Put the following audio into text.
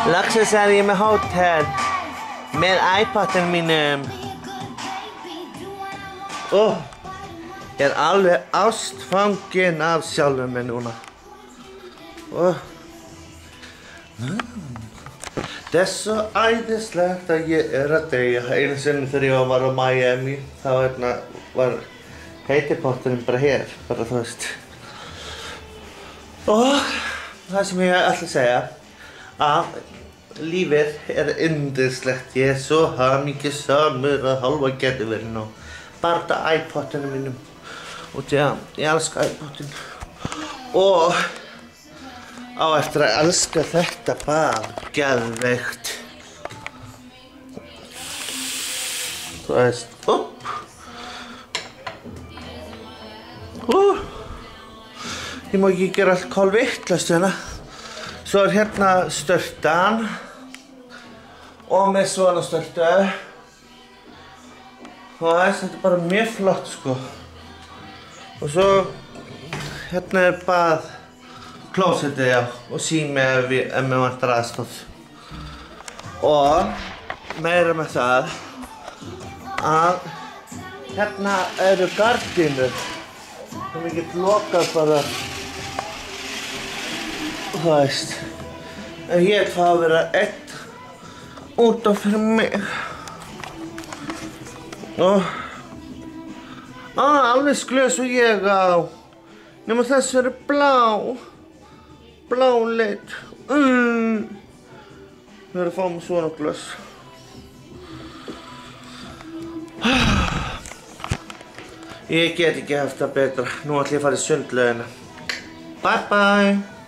Loksins er ég með hótel með iPodin mínum. Ég er alveg ástfanginn af sjálfum mér núna. Það er svo æðislegt að ég er að deyja. Einu sinni þegar ég var á Miami, þá var heitipotturinn bara hér, bara þú veist. Og það sem ég ætla að segja, að lífið er yndislegt. Ég er svo hamingjusamur að hálfa geðveikin og bara þetta iPodinu mínum. Og já, ég elska iPodin. Og á eftir að elska þetta bara geðveikt. Þú veist, ég má ekki gera allt kolvitlaust hérna. Svo er hérna sturtan og með svona sturtu. Og þetta er bara mjög flott sko. Og svo hérna er bað, klósettið já, og sími ef mér vantar aðstoð. Og meira með það að hérna eru gardínur sem ég get lokað bara, þú veist. En ég fá að vera einn út af fyrir mig. Og alveg glös og ég á. Nema þessi eru blá lit. Ég verður að fá mig svona glös. Ég get ekki haft það betra. Nú ætlum ég að fara í sundlaugina. Bye bye.